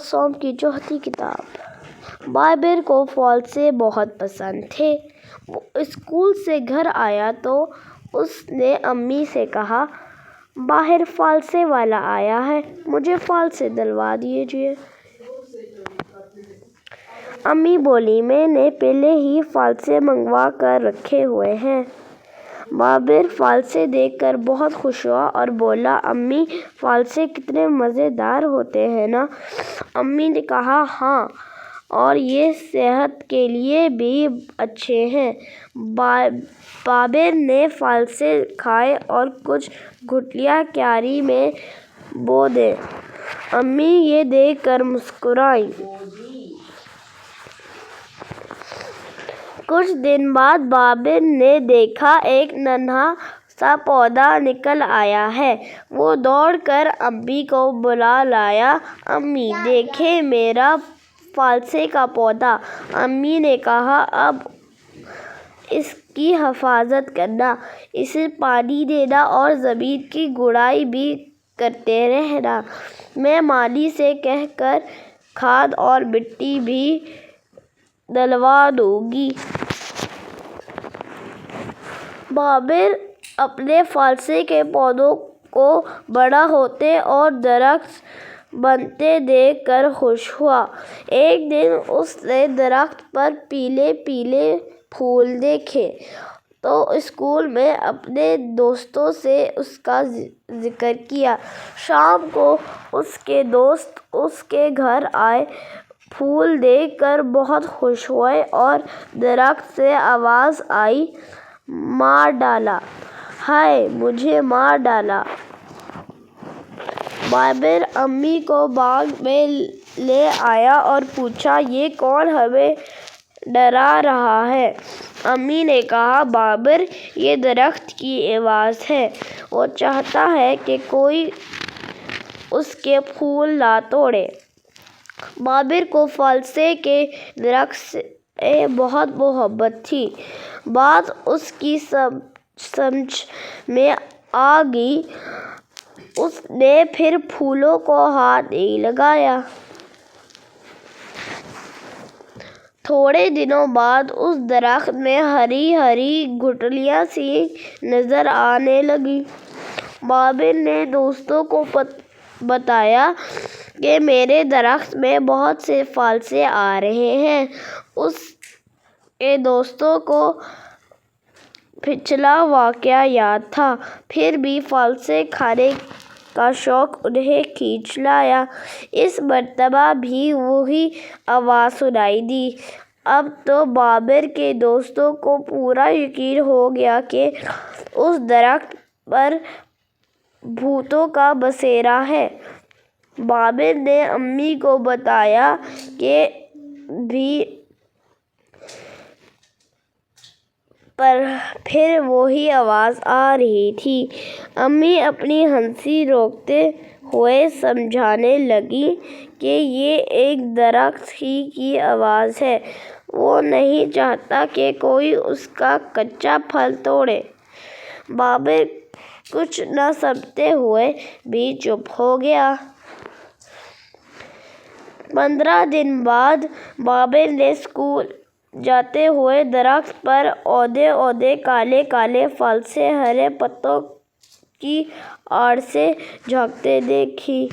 فالسوں کی چوتھی کتاب۔ بابر کو فالسے بہت پسند تھے۔ وہ اسکول سے گھر آیا تو اس نے امی سے کہا، باہر فالسے والا آیا ہے، مجھے فالسے دلوا دیجیے۔ امی بولی، میں نے پہلے ہی فالسے منگوا کر رکھے ہوئے ہیں۔ بابر فالسے دیکھ کر بہت خوش ہوا اور بولا، امی فالسے کتنے مزیدار ہوتے ہیں نا؟ امی نے کہا، ہاں، اور یہ صحت کے لیے بھی اچھے ہیں۔ بابر نے فالسے کھائے اور کچھ گٹلیاں کیاری میں بو دیں۔ امی یہ دیکھ کر مسکرائیں۔ کچھ دن بعد بابر نے دیکھا ایک ننھا سا پودا نکل آیا ہے۔ وہ دوڑ کر امی کو بلا لایا، امی دیکھیں میرا فالسے کا پودا۔ امی نے کہا، اب اس کی حفاظت کرنا، اسے پانی دینا اور زمین کی گڑائی بھی کرتے رہنا۔ میں مالی سے کہہ کر کھاد اور مٹی بھی ڈلوا دوں گی۔ بابر اپنے فالسے کے پودوں کو بڑا ہوتے اور درخت بنتے دیکھ کر خوش ہوا۔ ایک دن اس نے درخت پر پیلے پیلے پھول دیکھے تو اسکول میں اپنے دوستوں سے اس کا ذکر کیا۔ شام کو اس کے دوست اس کے گھر آئے، پھول دیکھ کر بہت خوش ہوئے اور درخت سے آواز آئی، مار ڈالا، ہائے مجھے مار ڈالا۔ بابر امی کو باغ میں لے آیا اور پوچھا، یہ کون ہمیں ڈرا رہا ہے؟ امی نے کہا، بابر یہ درخت کی آواز ہے، وہ چاہتا ہے کہ کوئی اس کے پھول نہ توڑے۔ بابر کو فالسے کے درخت سے بہت محبت تھی۔ بات اس کی سمجھ میں آ گئی۔ اس نے پھر پھولوں کو ہاتھ نہیں لگایا۔ تھوڑے دنوں بعد اس درخت میں ہری ہری گٹلیاں سی نظر آنے لگیں۔ بابر نے دوستوں کو بتایا کہ میرے درخت میں بہت سے فالسے آ رہے ہیں۔ اس کے دوستوں کو پچھلا واقعہ یاد تھا، پھر بھی فالسے کھانے کا شوق انہیں کھینچ لایا۔ اس مرتبہ بھی وہی آواز سنائی دی۔ اب تو بابر کے دوستوں کو پورا یقین ہو گیا کہ اس درخت پر بھوتوں کا بسیرا ہے۔ بابر نے امی کو بتایا کہ بھی پر پھر وہی آواز آ رہی تھی۔ امی اپنی ہنسی روکتے ہوئے سمجھانے لگیں کہ یہ ایک درخت ہی کی آواز ہے، وہ نہیں چاہتا کہ کوئی اس کا کچا پھل توڑے۔ بابر کچھ نہ سمجھتے ہوئے بھی چپ ہو گیا۔ 15 دن بعد بابر نے اسکول جاتے ہوئے درخت پر اودے اودے کالے کالے فالسے ہرے پتوں کی آڑ سے جھانکتے دیکھی۔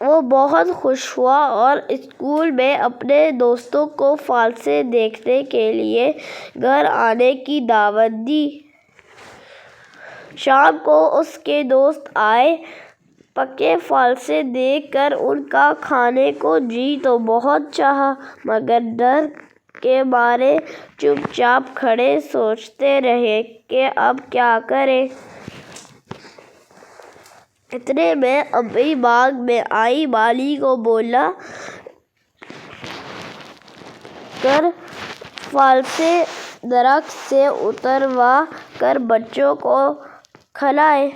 وہ بہت خوش ہوا اور اسکول میں اپنے دوستوں کو فالسے دیکھنے کے لیے گھر آنے کی دعوت دی۔ شام کو اس کے دوست آئے۔ پکے فالسے دیکھ کر ان کا کھانے کو جی تو بہت چاہا، مگر ڈر کے مارے چپ چاپ کھڑے سوچتے رہے کہ اب کیا کریں۔ اتنے میں امی باغ میں آئی۔ مالی کو بلا کر فالسے درخت سے اتروا کر بچوں کو کھلائے۔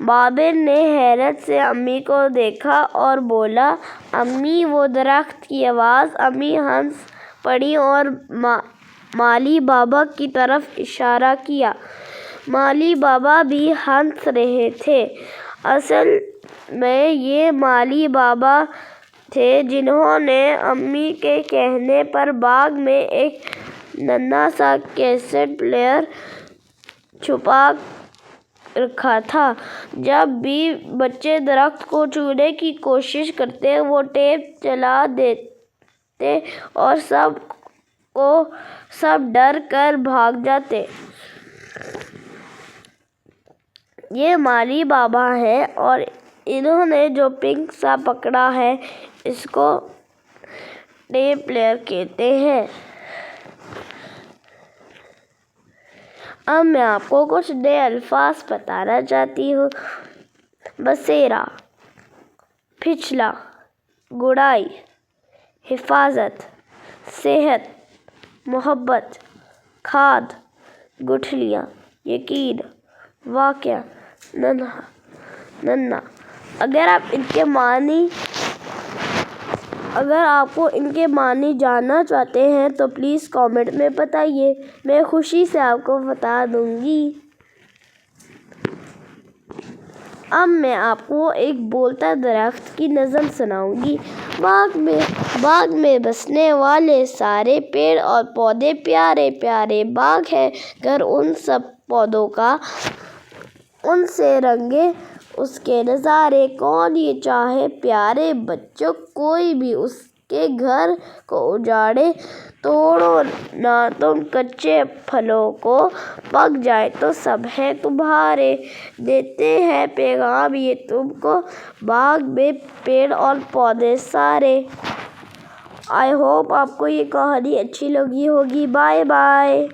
بابر نے حیرت سے امی کو دیکھا اور بولا، امی وہ درخت کی آواز۔ امی ہنس پڑیں اور مالی بابا کی طرف اشارہ کیا۔ مالی بابا بھی ہنس رہے تھے۔ اصل میں یہ مالی بابا تھے جنہوں نے امی کے کہنے پر باغ میں ایک ننھا سا کیسٹ پلیئر چھپا رکھا تھا۔ جب بھی بچے درخت کو چھونے کی کوشش کرتے وہ ٹیپ چلا دیتے اور سب ڈر کر بھاگ جاتے۔ یہ مالی بابا ہیں اور انہوں نے جو پنک سا پکڑا ہے اس کو ٹیپ پلیئر کہتے ہیں۔ اب میں آپ کو کچھ نئے الفاظ بتانا چاہتی ہوں۔ بسیرا، پچھلا، گڈائی، حفاظت، صحت، محبت، کھاد، گٹھلیاں، یقین، واقعہ، ننھا۔ اگر آپ کو ان کے معنی جاننا چاہتے ہیں تو پلیز کامنٹ میں بتائیے، میں خوشی سے آپ کو بتا دوں گی۔ اب میں آپ کو ایک بولتا درخت کی نظم سناؤں گی۔ باغ میں بسنے والے سارے پیڑ اور پودے پیارے پیارے، باغ ہے گھر ان سب پودوں کا، ان سے رنگے اس کے نظارے، کون یہ چاہے پیارے بچوں کوئی بھی اس کے گھر کو اجاڑے، توڑو نہ تم کچے پھلوں کو، پک جائیں تو سب ہیں تمہارے، دیتے ہیں پیغام یہ تم کو، باغ میں پیڑ اور پودے سارے۔ آئی ہوپ آپ کو یہ کہانی اچھی لگی ہوگی۔ Bye bye.